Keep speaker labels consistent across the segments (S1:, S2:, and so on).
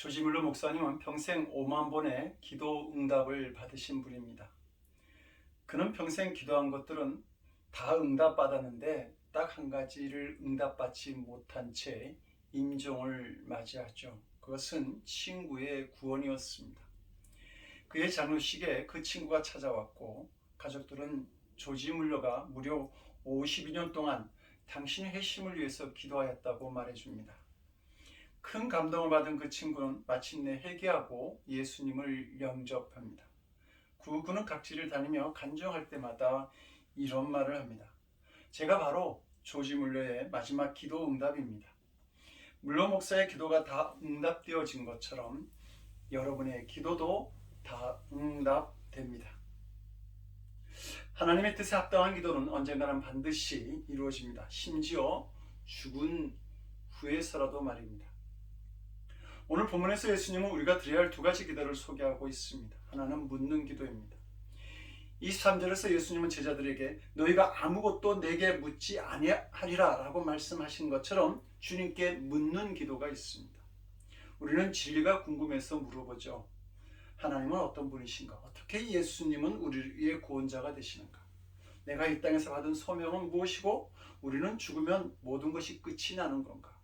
S1: 조지물러 목사님은 평생 5만 번의 기도 응답을 받으신 분입니다. 그는 평생 기도한 것들은 다 응답받았는데 딱 한 가지를 응답받지 못한 채 임종을 맞이하죠. 그것은 친구의 구원이었습니다. 그의 장례식에 그 친구가 찾아왔고 가족들은 조지물러가 무려 52년 동안 당신의 회심을 위해서 기도하였다고 말해줍니다. 큰 감동을 받은 그 친구는 마침내 회개하고 예수님을 영접합니다. 그는 각지를 다니며 간증할 때마다 이런 말을 합니다. 제가 바로 조지 물러의 마지막 기도 응답입니다. 물러 목사의 기도가 다 응답되어진 것처럼 여러분의 기도도 다 응답됩니다. 하나님의 뜻에 합당한 기도는 언젠가는 반드시 이루어집니다. 심지어 죽은 후에서라도 말입니다. 오늘 본문에서 예수님은 우리가 드려야 할 두 가지 기도를 소개하고 있습니다. 하나는 묻는 기도입니다. 23절에서 예수님은 제자들에게 너희가 아무것도 내게 묻지 아니하리라 라고 말씀하신 것처럼 주님께 묻는 기도가 있습니다. 우리는 진리가 궁금해서 물어보죠. 하나님은 어떤 분이신가? 어떻게 예수님은 우리의 구원자가 되시는가? 내가 이 땅에서 받은 소명은 무엇이고 우리는 죽으면 모든 것이 끝이 나는 건가?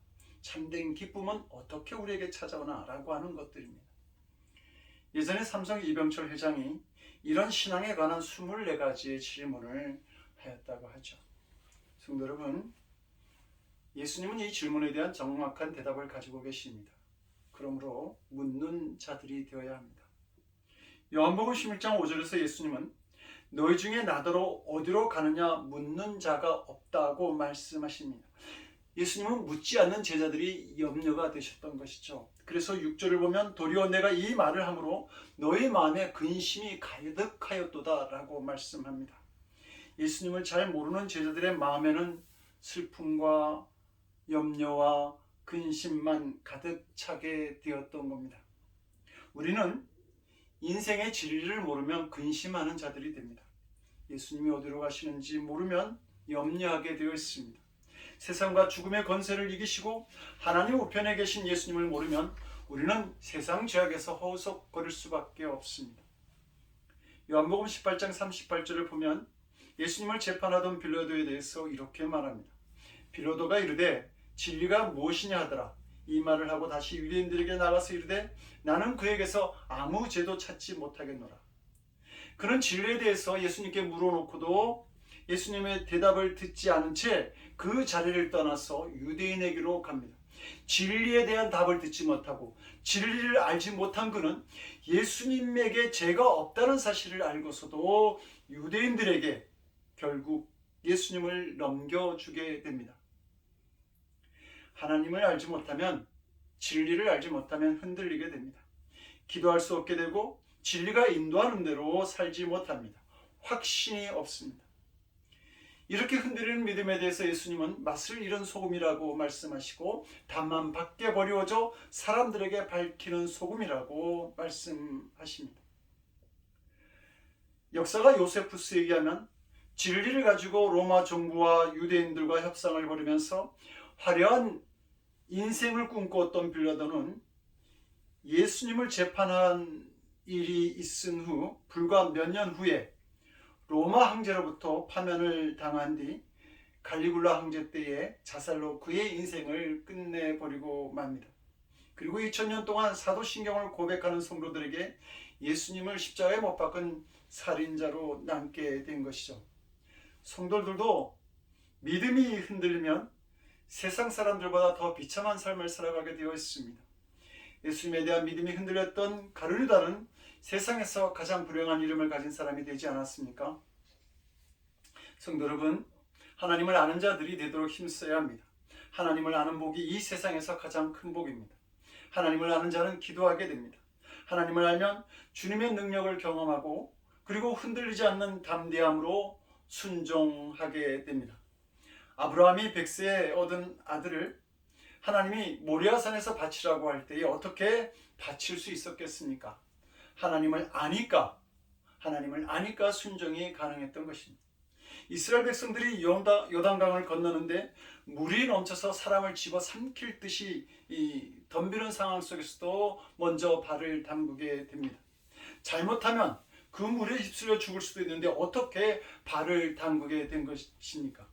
S1: 참된 기쁨은 어떻게 우리에게 찾아오나? 라고 하는 것들입니다. 예전에 삼성 이병철 회장이 이런 신앙에 관한 24가지의 질문을 하였다고 하죠. 성도 여러분, 예수님은 이 질문에 대한 정확한 대답을 가지고 계십니다. 그러므로 묻는 자들이 되어야 합니다. 요한복음 16장 5절에서 예수님은 너희 중에 나더러 어디로 가느냐 묻는 자가 없다고 말씀하십니다. 예수님은 묻지 않는 제자들이 염려가 되셨던 것이죠. 그래서 6절을 보면 도리어 내가 이 말을 함으로 너희 마음에 근심이 가득하였도다 라고 말씀합니다. 예수님을 잘 모르는 제자들의 마음에는 슬픔과 염려와 근심만 가득 차게 되었던 겁니다. 우리는 인생의 진리를 모르면 근심하는 자들이 됩니다. 예수님이 어디로 가시는지 모르면 염려하게 되어 있습니다. 세상과 죽음의 권세를 이기시고 하나님 우편에 계신 예수님을 모르면 우리는 세상 죄악에서 허우적거릴 수밖에 없습니다. 요한복음 18장 38절을 보면 예수님을 재판하던 빌라도에 대해서 이렇게 말합니다. 빌라도가 이르되 진리가 무엇이냐 하더라. 이 말을 하고 다시 유대인들에게 나가서 이르되 나는 그에게서 아무 죄도 찾지 못하겠노라. 그는 진리에 대해서 예수님께 물어놓고도 예수님의 대답을 듣지 않은 채 그 자리를 떠나서 유대인에게로 갑니다. 진리에 대한 답을 듣지 못하고 진리를 알지 못한 그는 예수님에게 죄가 없다는 사실을 알고서도 유대인들에게 결국 예수님을 넘겨주게 됩니다. 하나님을 알지 못하면, 진리를 알지 못하면 흔들리게 됩니다. 기도할 수 없게 되고 진리가 인도하는 대로 살지 못합니다. 확신이 없습니다. 이렇게 흔들리는 믿음에 대해서 예수님은 맛을 잃은 소금이라고 말씀하시고 단만 밖에 버려져 사람들에게 밝히는 소금이라고 말씀하십니다. 역사가 요세푸스에게 하면 진리를 가지고 로마 정부와 유대인들과 협상을 벌이면서 화려한 인생을 꿈꾸었던 빌라도는 예수님을 재판한 일이 있은 후 불과 몇 년 후에 로마 황제로부터 파면을 당한 뒤 갈리굴라 황제 때에 자살로 그의 인생을 끝내버리고 맙니다. 그리고 2000년 동안 사도신경을 고백하는 성도들에게 예수님을 십자가에 못 박은 살인자로 남게 된 것이죠. 성도들도 믿음이 흔들리면 세상 사람들보다 더 비참한 삶을 살아가게 되어 있습니다. 예수님에 대한 믿음이 흔들렸던 가룟 유다는 세상에서 가장 불행한 이름을 가진 사람이 되지 않았습니까? 성도 여러분, 하나님을 아는 자들이 되도록 힘써야 합니다. 하나님을 아는 복이 이 세상에서 가장 큰 복입니다. 하나님을 아는 자는 기도하게 됩니다. 하나님을 알면 주님의 능력을 경험하고 그리고 흔들리지 않는 담대함으로 순종하게 됩니다. 아브라함이 100세에 얻은 아들을 하나님이 모리아산에서 바치라고 할 때에 어떻게 바칠 수 있었겠습니까? 하나님을 아니까 순종이 가능했던 것입니다. 이스라엘 백성들이 요단강을 건너는데 물이 넘쳐서 사람을 집어삼킬 듯이 이 덤비는 상황 속에서도 먼저 발을 담그게 됩니다. 잘못하면 그 물에 휩쓸려 죽을 수도 있는데 어떻게 발을 담그게 된 것입니까?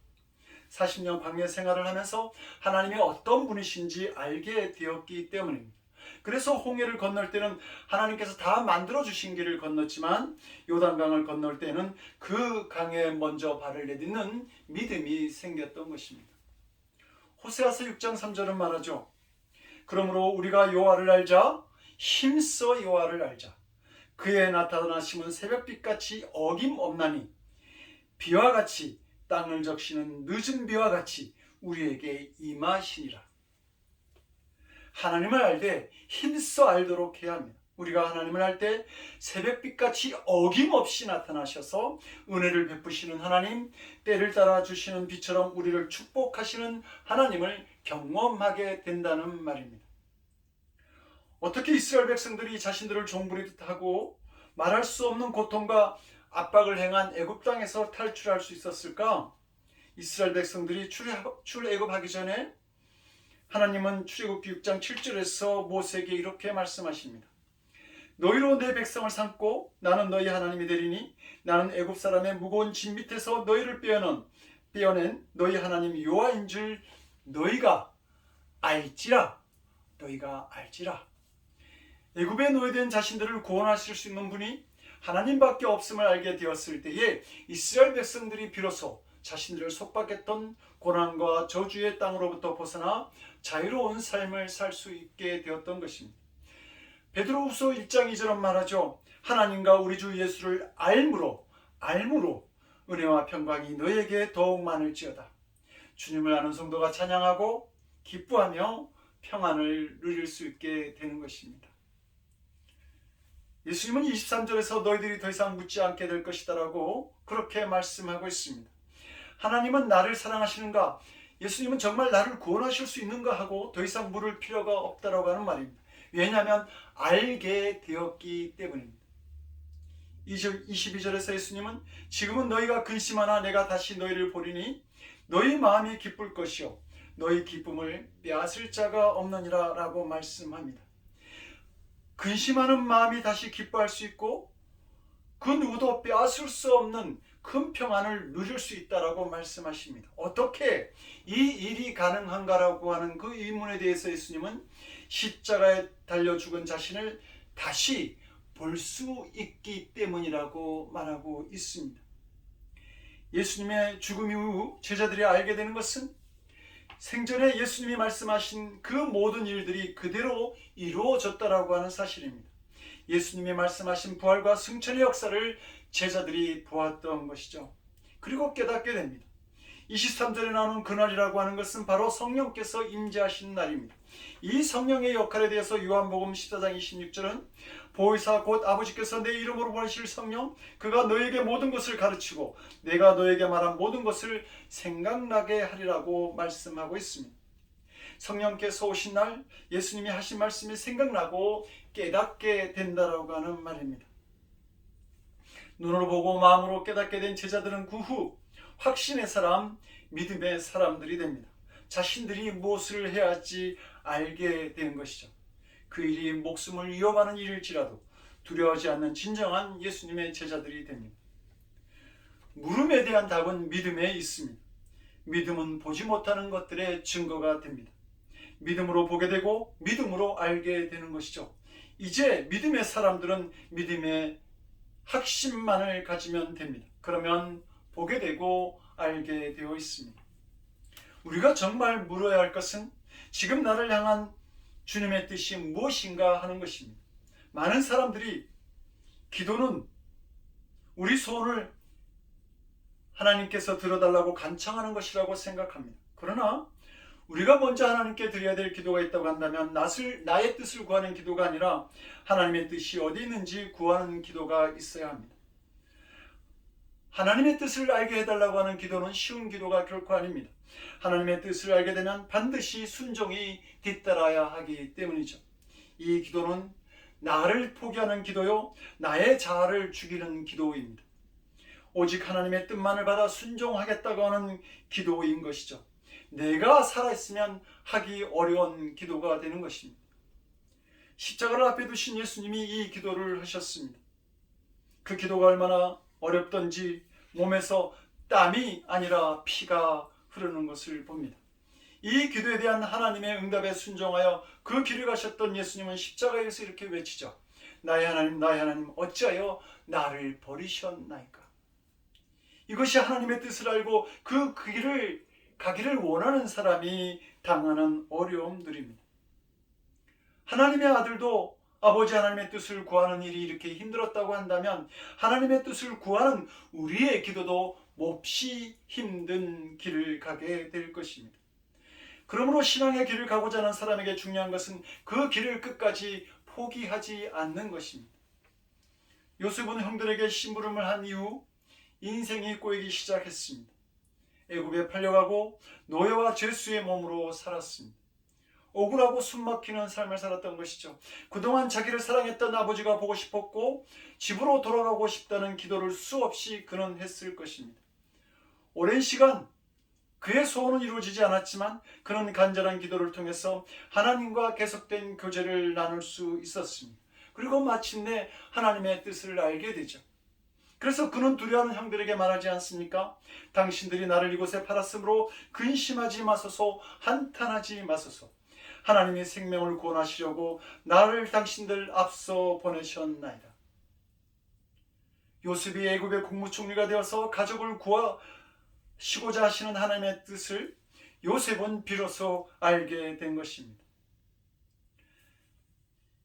S1: 40년 광야 생활을 하면서 하나님이 어떤 분이신지 알게 되었기 때문입니다. 그래서 홍해를 건널 때는 하나님께서 다 만들어 주신 길을 건넜지만 요단강을 건널 때는 그 강에 먼저 발을 내딛는 믿음이 생겼던 것입니다. 호세아서 6장 3절은 말하죠. 그러므로 우리가 여호와를 알자, 힘써 여호와를 알자. 그의 나타나심은 새벽빛같이 어김없나니 비와 같이 땅을 적시는 늦은 비와 같이 우리에게 임하시니라. 하나님을 알 때 힘써 알도록 해야 합니다. 우리가 하나님을 알 때 새벽빛같이 어김없이 나타나셔서 은혜를 베푸시는 하나님, 때를 따라 주시는 비처럼 우리를 축복하시는 하나님을 경험하게 된다는 말입니다. 어떻게 이스라엘 백성들이 자신들을 종부리듯 하고 말할 수 없는 고통과 압박을 행한 애굽 땅에서 탈출할 수 있었을까? 이스라엘 백성들이 출애굽하기 전에 하나님은 출애굽기 6장 7절에서 모세에게 이렇게 말씀하십니다. 너희로 내 백성을 삼고 나는 너희 하나님이 되리니 나는 애굽 사람의 무거운 짐 밑에서 너희를 빼어낸 너희 하나님 여호와인 줄 너희가 알지라. 너희가 알지라. 애굽에 노예된 자신들을 구원하실 수 있는 분이 하나님밖에 없음을 알게 되었을 때에 이스라엘 백성들이 비로소 자신들을 속박했던 고난과 저주의 땅으로부터 벗어나 자유로운 삶을 살 수 있게 되었던 것입니다. 베드로후서 1장 2절은 말하죠. 하나님과 우리 주 예수를 알므로 은혜와 평강이 너에게 더욱 많을지어다. 주님을 아는 성도가 찬양하고 기뻐하며 평안을 누릴 수 있게 되는 것입니다. 예수님은 23절에서 너희들이 더 이상 묻지 않게 될 것이다 라고 그렇게 말씀하고 있습니다. 하나님은 나를 사랑하시는가? 예수님은 정말 나를 구원하실 수 있는가 하고 더 이상 물을 필요가 없다라고 하는 말입니다. 왜냐하면 알게 되었기 때문입니다. 22절에서 예수님은 지금은 너희가 근심하나 내가 다시 너희를 보리니 너희 마음이 기쁠 것이요 너희 기쁨을 빼앗을 자가 없느니라 라고 말씀합니다. 근심하는 마음이 다시 기뻐할 수 있고 그 누구도 빼앗을 수 없는 큰 평안을 누릴 수 있다라고 말씀하십니다. 어떻게 이 일이 가능한가라고 하는 그 의문에 대해서 예수님은 십자가에 달려 죽은 자신을 다시 볼 수 있기 때문이라고 말하고 있습니다. 예수님의 죽음 이후 제자들이 알게 되는 것은 생전에 예수님이 말씀하신 그 모든 일들이 그대로 이루어졌다라고 하는 사실입니다. 예수님이 말씀하신 부활과 승천의 역사를 제자들이 보았던 것이죠. 그리고 깨닫게 됩니다. 23절에 나오는 그날이라고 하는 것은 바로 성령께서 임재하신 날입니다. 이 성령의 역할에 대해서 요한복음 14장 26절은 보혜사 곧 아버지께서 내 이름으로 보내실 성령 그가 너에게 모든 것을 가르치고 내가 너에게 말한 모든 것을 생각나게 하리라고 말씀하고 있습니다. 성령께서 오신 날 예수님이 하신 말씀이 생각나고 깨닫게 된다라고 하는 말입니다. 눈으로 보고 마음으로 깨닫게 된 제자들은 그 후 확신의 사람, 믿음의 사람들이 됩니다. 자신들이 무엇을 해야 할지 알게 된 것이죠. 그 일이 목숨을 위협하는 일일지라도 두려워하지 않는 진정한 예수님의 제자들이 됩니다. 물음에 대한 답은 믿음에 있습니다. 믿음은 보지 못하는 것들의 증거가 됩니다. 믿음으로 보게 되고 믿음으로 알게 되는 것이죠. 이제 믿음의 사람들은 믿음의 확신만을 가지면 됩니다. 그러면 보게 되고 알게 되어 있습니다. 우리가 정말 물어야 할 것은 지금 나를 향한 주님의 뜻이 무엇인가 하는 것입니다. 많은 사람들이 기도는 우리 소원을 하나님께서 들어달라고 간청하는 것이라고 생각합니다. 그러나 우리가 먼저 하나님께 드려야 될 기도가 있다고 한다면 나의 뜻을 구하는 기도가 아니라 하나님의 뜻이 어디 있는지 구하는 기도가 있어야 합니다. 하나님의 뜻을 알게 해달라고 하는 기도는 쉬운 기도가 결코 아닙니다. 하나님의 뜻을 알게 되면 반드시 순종이 뒤따라야 하기 때문이죠. 이 기도는 나를 포기하는 기도요, 나의 자아를 죽이는 기도입니다. 오직 하나님의 뜻만을 받아 순종하겠다고 하는 기도인 것이죠. 내가 살아있으면 하기 어려운 기도가 되는 것입니다. 십자가를 앞에 두신 예수님이 이 기도를 하셨습니다. 그 기도가 얼마나 어렵던지 몸에서 땀이 아니라 피가 흐르는 것을 봅니다. 이 기도에 대한 하나님의 응답에 순종하여 그 길을 가셨던 예수님은 십자가에서 이렇게 외치죠. 나의 하나님 어찌하여 나를 버리셨나이까. 이것이 하나님의 뜻을 알고 그 길을 가기를 원하는 사람이 당하는 어려움들입니다. 하나님의 아들도 아버지 하나님의 뜻을 구하는 일이 이렇게 힘들었다고 한다면 하나님의 뜻을 구하는 우리의 기도도 몹시 힘든 길을 가게 될 것입니다. 그러므로 신앙의 길을 가고자 하는 사람에게 중요한 것은 그 길을 끝까지 포기하지 않는 것입니다. 요셉은 형들에게 심부름을 한 이후 인생이 꼬이기 시작했습니다. 애굽에 팔려가고 노예와 죄수의 몸으로 살았습니다. 억울하고 숨막히는 삶을 살았던 것이죠. 그동안 자기를 사랑했던 아버지가 보고 싶었고 집으로 돌아가고 싶다는 기도를 수없이 그는 했을 것입니다. 오랜 시간 그의 소원은 이루어지지 않았지만 그는 간절한 기도를 통해서 하나님과 계속된 교제를 나눌 수 있었습니다. 그리고 마침내 하나님의 뜻을 알게 되죠. 그래서 그는 두려워하는 형들에게 말하지 않습니까? 당신들이 나를 이곳에 팔았으므로 근심하지 마소서, 한탄하지 마소서. 하나님이 생명을 구원하시려고 나를 당신들 앞서 보내셨나이다. 요셉이 애굽의 국무총리가 되어서 가족을 구하시고자 하시는 하나님의 뜻을 요셉은 비로소 알게 된 것입니다.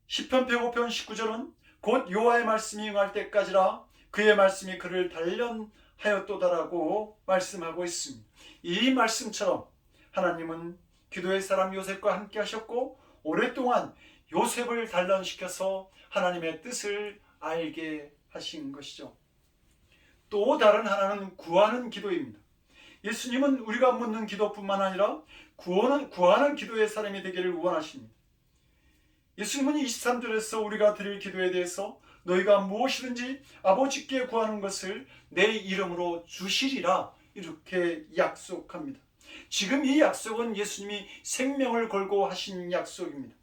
S1: 시편 105편 19절은 곧 여호와의 말씀이 응할 때까지라 그의 말씀이 그를 단련하였도다라고 말씀하고 있습니다. 이 말씀처럼 하나님은 기도의 사람 요셉과 함께 하셨고 오랫동안 요셉을 단련시켜서 하나님의 뜻을 알게 하신 것이죠. 또 다른 하나는 구하는 기도입니다. 예수님은 우리가 묻는 기도뿐만 아니라 구하는 기도의 사람이 되기를 원하십니다. 예수님은 23절에서 우리가 드릴 기도에 대해서 너희가 무엇이든지 아버지께 구하는 것을 내 이름으로 주시리라 이렇게 약속합니다. 지금 이 약속은 예수님이 생명을 걸고 하신 약속입니다.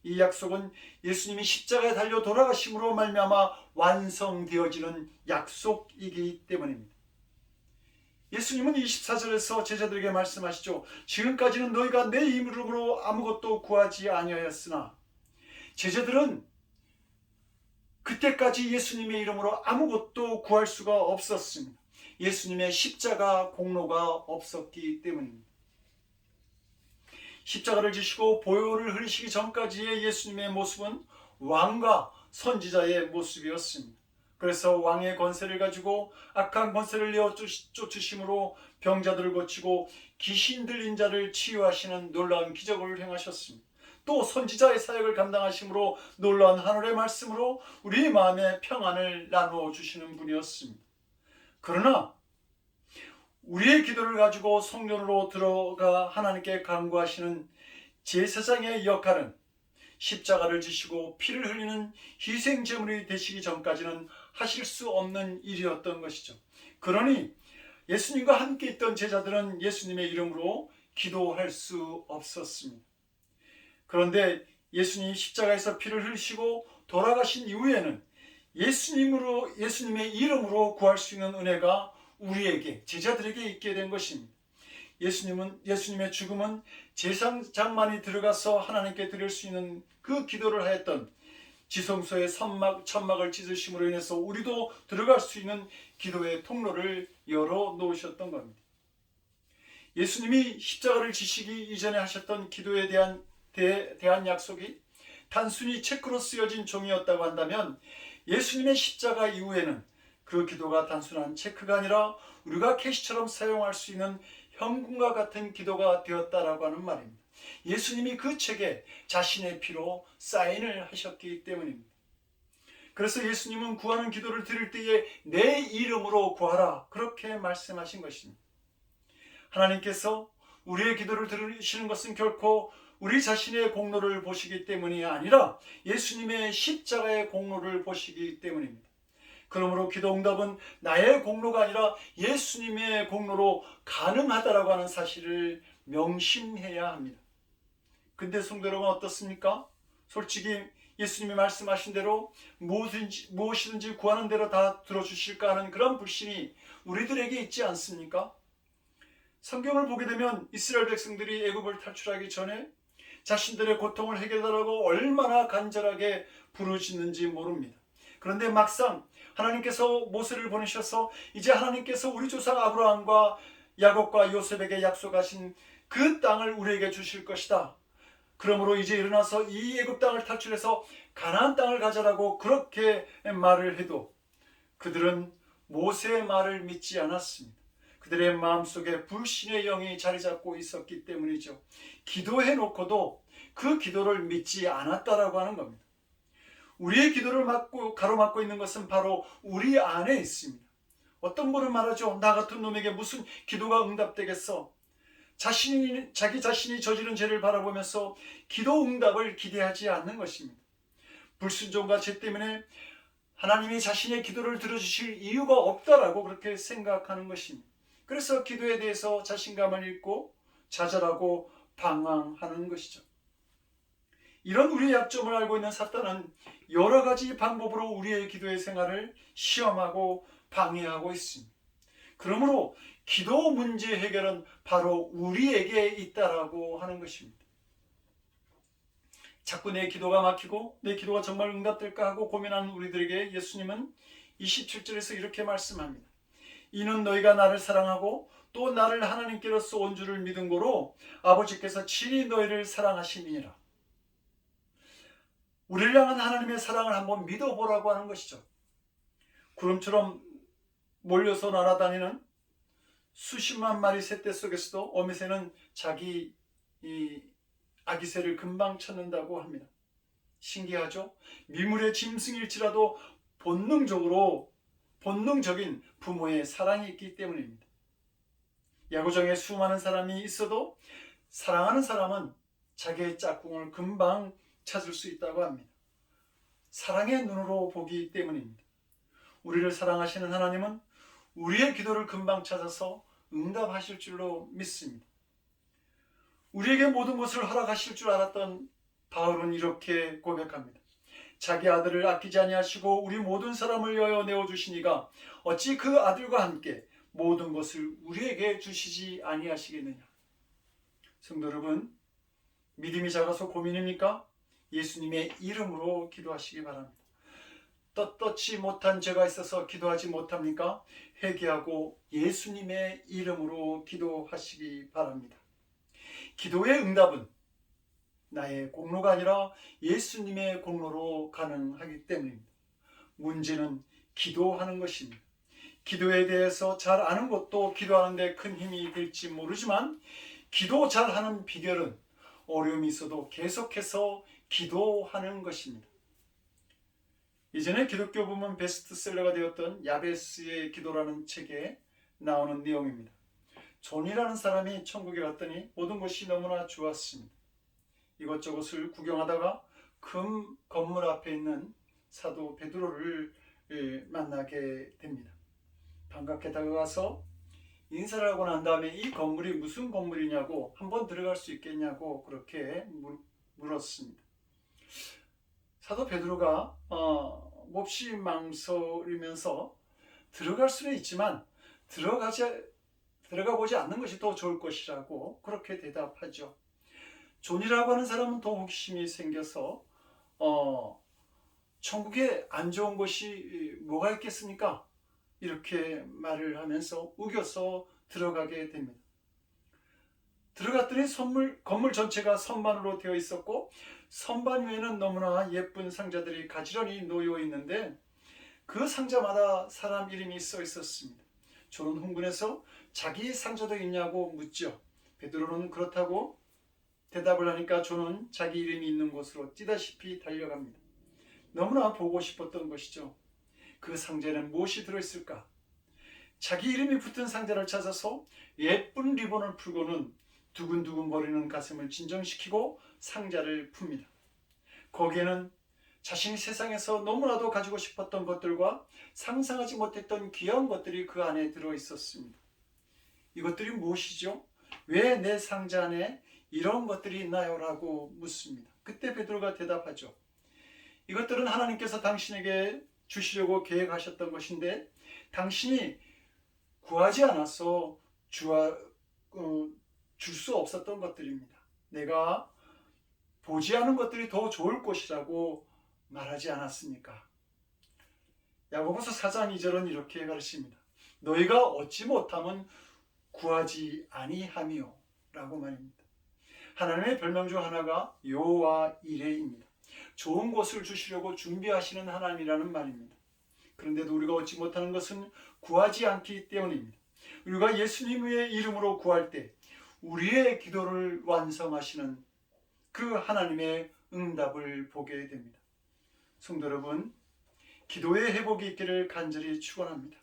S1: 이 약속은 예수님이 십자가에 달려 돌아가심으로 말미암아 완성되어지는 약속이기 때문입니다. 예수님은 24절에서 제자들에게 말씀하시죠. 지금까지는 너희가 내 이름으로 아무것도 구하지 아니하였으나 제자들은 그때까지 예수님의 이름으로 아무것도 구할 수가 없었습니다. 예수님의 십자가 공로가 없었기 때문입니다. 십자가를 지시고 보혈을 흘리시기 전까지의 예수님의 모습은 왕과 선지자의 모습이었습니다. 그래서 왕의 권세를 가지고 악한 권세를 내어 쫓으심으로 병자들을 고치고 귀신 들린 자를 치유하시는 놀라운 기적을 행하셨습니다. 또 선지자의 사역을 감당하심으로 놀라운 하늘의 말씀으로 우리 마음의 평안을 나누어 주시는 분이었습니다. 그러나 우리의 기도를 가지고 성전으로 들어가 하나님께 간구하시는 제사장의 역할은 십자가를 지시고 피를 흘리는 희생제물이 되시기 전까지는 하실 수 없는 일이었던 것이죠. 그러니 예수님과 함께 있던 제자들은 예수님의 이름으로 기도할 수 없었습니다. 그런데 예수님이 십자가에서 피를 흘리시고 돌아가신 이후에는 예수님의 이름으로 구할 수 있는 은혜가 우리에게 제자들에게 있게 된 것입니다. 예수님의 죽음은 제사장만이 들어가서 하나님께 드릴 수 있는 그 기도를 하였던 지성소의 천막을 찢으심으로 인해서 우리도 들어갈 수 있는 기도의 통로를 열어 놓으셨던 겁니다. 예수님이 십자가를 지시기 이전에 하셨던 기도에 대한 약속이 단순히 체크로 쓰여진 종이었다고 한다면 예수님의 십자가 이후에는 그 기도가 단순한 체크가 아니라 우리가 캐시처럼 사용할 수 있는 현금과 같은 기도가 되었다라고 하는 말입니다. 예수님이 그 책에 자신의 피로 사인을 하셨기 때문입니다. 그래서 예수님은 구하는 기도를 드릴 때에 내 이름으로 구하라 그렇게 말씀하신 것입니다. 하나님께서 우리의 기도를 들으시는 것은 결코 우리 자신의 공로를 보시기 때문이 아니라 예수님의 십자가의 공로를 보시기 때문입니다. 그러므로 기도 응답은 나의 공로가 아니라 예수님의 공로로 가능하다라고 하는 사실을 명심해야 합니다. 근데 성도 여러분 어떻습니까? 솔직히 예수님이 말씀하신 대로 무엇이든지 구하는 대로 다 들어주실까 하는 그런 불신이 우리들에게 있지 않습니까? 성경을 보게 되면 이스라엘 백성들이 애굽을 탈출하기 전에 자신들의 고통을 해결하라고 얼마나 간절하게 부르짖는지 모릅니다. 그런데 막상 하나님께서 모세를 보내셔서 이제 하나님께서 우리 조상 아브라함과 야곱과 요셉에게 약속하신 그 땅을 우리에게 주실 것이다. 그러므로 이제 일어나서 이 애굽 땅을 탈출해서 가나안 땅을 가져라고 그렇게 말을 해도 그들은 모세의 말을 믿지 않았습니다. 그들의 마음속에 불신의 영이 자리 잡고 있었기 때문이죠. 기도해 놓고도 그 기도를 믿지 않았다라고 하는 겁니다. 우리의 기도를 가로막고 있는 것은 바로 우리 안에 있습니다. 어떤 분은 말하죠. 나 같은 놈에게 무슨 기도가 응답되겠어. 자기 자신이 저지른 죄를 바라보면서 기도 응답을 기대하지 않는 것입니다. 불순종과 죄 때문에 하나님이 자신의 기도를 들어주실 이유가 없다라고 그렇게 생각하는 것입니다. 그래서 기도에 대해서 자신감을 잃고 좌절하고 방황하는 것이죠. 이런 우리의 약점을 알고 있는 사탄은 여러 가지 방법으로 우리의 기도의 생활을 시험하고 방해하고 있습니다. 그러므로 기도 문제 해결은 바로 우리에게 있다라고 하는 것입니다. 자꾸 내 기도가 막히고 내 기도가 정말 응답될까 하고 고민하는 우리들에게 예수님은 27절에서 이렇게 말씀합니다. 이는 너희가 나를 사랑하고 또 나를 하나님께로서 온 줄을 믿은 고로 아버지께서 친히 너희를 사랑하심이니라. 우리를 향한 하나님의 사랑을 한번 믿어보라고 하는 것이죠. 구름처럼 몰려서 날아다니는 수십만 마리 새떼 속에서도 어미새는 자기 아기새를 금방 찾는다고 합니다. 신기하죠? 미물의 짐승일지라도 본능적인 부모의 사랑이 있기 때문입니다. 야구장에 수많은 사람이 있어도 사랑하는 사람은 자기의 짝꿍을 금방 찾을 수 있다고 합니다. 사랑의 눈으로 보기 때문입니다. 우리를 사랑하시는 하나님은 우리의 기도를 금방 찾아서 응답하실 줄로 믿습니다. 우리에게 모든 것을 허락하실 줄 알았던 바울은 이렇게 고백합니다. 자기 아들을 아끼지 아니하시고 우리 모든 사람을 위하여 내어주시니가 어찌 그 아들과 함께 모든 것을 우리에게 주시지 아니하시겠느냐. 성도 여러분, 믿음이 작아서 고민입니까? 예수님의 이름으로 기도하시기 바랍니다. 떳떳지 못한 죄가 있어서 기도하지 못합니까? 회개하고 예수님의 이름으로 기도하시기 바랍니다. 기도의 응답은 나의 공로가 아니라 예수님의 공로로 가능하기 때문입니다. 문제는 기도하는 것입니다. 기도에 대해서 잘 아는 것도 기도하는 데 큰 힘이 될지 모르지만 기도 잘하는 비결은 어려움이 있어도 계속해서 기도하는 것입니다. 이전에 기독교 부문 베스트셀러가 되었던 야베스의 기도라는 책에 나오는 내용입니다. 존이라는 사람이 천국에 갔더니 모든 것이 너무나 좋았습니다. 이것저것을 구경하다가 큰 건물 앞에 있는 사도 베드로를 만나게 됩니다. 반갑게 다가가서 인사를 하고 난 다음에 이 건물이 무슨 건물이냐고 한번 들어갈 수 있겠냐고 그렇게 물었습니다. 사도 베드로가 몹시 망설이면서 들어갈 수는 있지만 들어가 보지 않는 것이 더 좋을 것이라고 그렇게 대답하죠. 존이라고 하는 사람은 더 호기심이 생겨서 천국에 안 좋은 것이 뭐가 있겠습니까? 이렇게 말을 하면서 우겨서 들어가게 됩니다. 들어갔더니 건물 전체가 선반으로 되어 있었고 선반 위에는 너무나 예쁜 상자들이 가지런히 놓여 있는데 그 상자마다 사람 이름이 써 있었습니다. 존은 흥분해서 자기 상자도 있냐고 묻죠. 베드로는 그렇다고 대답을 하니까 존은 자기 이름이 있는 곳으로 뛰다시피 달려갑니다. 너무나 보고 싶었던 것이죠. 그 상자에는 무엇이 들어있을까? 자기 이름이 붙은 상자를 찾아서 예쁜 리본을 풀고는 두근두근 거리는 가슴을 진정시키고 상자를 풉니다. 거기에는 자신이 세상에서 너무나도 가지고 싶었던 것들과 상상하지 못했던 귀한 것들이 그 안에 들어있었습니다. 이것들이 무엇이죠? 왜 내 상자 안에 이런 것들이 있나요? 라고 묻습니다. 그때 베드로가 대답하죠. 이것들은 하나님께서 당신에게 주시려고 계획하셨던 것인데 당신이 구하지 않아서 줄 수 없었던 것들입니다. 내가 보지 않은 것들이 더 좋을 것이라고 말하지 않았습니까? 야고보서 4장 2절은 이렇게 가르칩니다. 너희가 얻지 못함은 구하지 아니하며 라고 말입니다. 하나님의 별명 중 하나가 여호와 이레입니다. 좋은 것을 주시려고 준비하시는 하나님이라는 말입니다. 그런데도 우리가 얻지 못하는 것은 구하지 않기 때문입니다. 우리가 예수님의 이름으로 구할 때 우리의 기도를 완성하시는 그 하나님의 응답을 보게 됩니다. 성도 여러분, 기도의 회복이 있기를 간절히 축원합니다.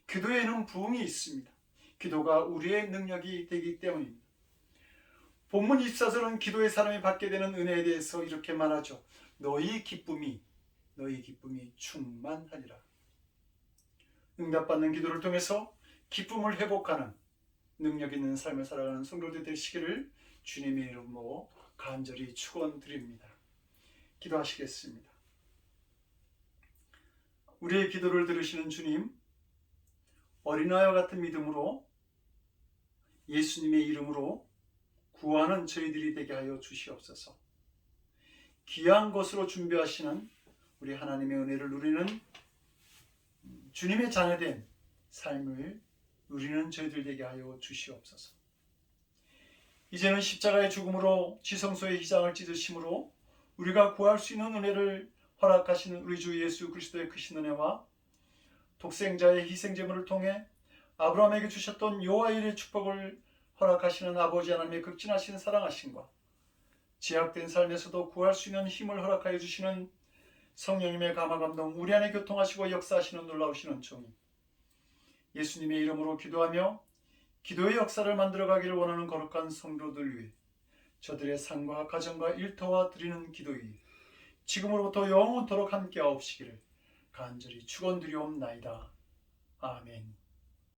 S1: 기도에는 부흥이 있습니다. 기도가 우리의 능력이 되기 때문입니다. 본문 24절은 기도의 사람이 받게 되는 은혜에 대해서 이렇게 말하죠. 너희 기쁨이 충만하리라. 응답받는 기도를 통해서 기쁨을 회복하는 능력 있는 삶을 살아가는 성도들 되시기를 주님의 이름으로 간절히 축원드립니다. 기도하시겠습니다. 우리의 기도를 들으시는 주님, 어린아이와 같은 믿음으로 예수님의 이름으로 구하는 저희들이 되게 하여 주시옵소서. 귀한 것으로 준비하시는 우리 하나님의 은혜를 누리는 주님의 자녀된 삶을 누리는 저희들 되게 하여 주시옵소서. 이제는 십자가의 죽음으로 지성소의 휘장을 찢으심으로 우리가 구할 수 있는 은혜를 허락하시는 우리 주 예수 그리스도의 크신 은혜와 독생자의 희생제물을 통해 아브라함에게 주셨던 여호와 일의 축복을 허락하시는 아버지 하나님의 극진하신 사랑하심과 제약된 삶에서도 구할 수 있는 힘을 허락하여 주시는 성령님의 감화감동 우리 안에 교통하시고 역사하시는 놀라우신 은총이 예수님의 이름으로 기도하며 기도의 역사를 만들어가기를 원하는 거룩한 성도들 위해 저들의 삶과 가정과 일터와 드리는 기도이 지금으로부터 영원토록 함께하옵시기를 간절히 축원드리옵나이다. 아멘.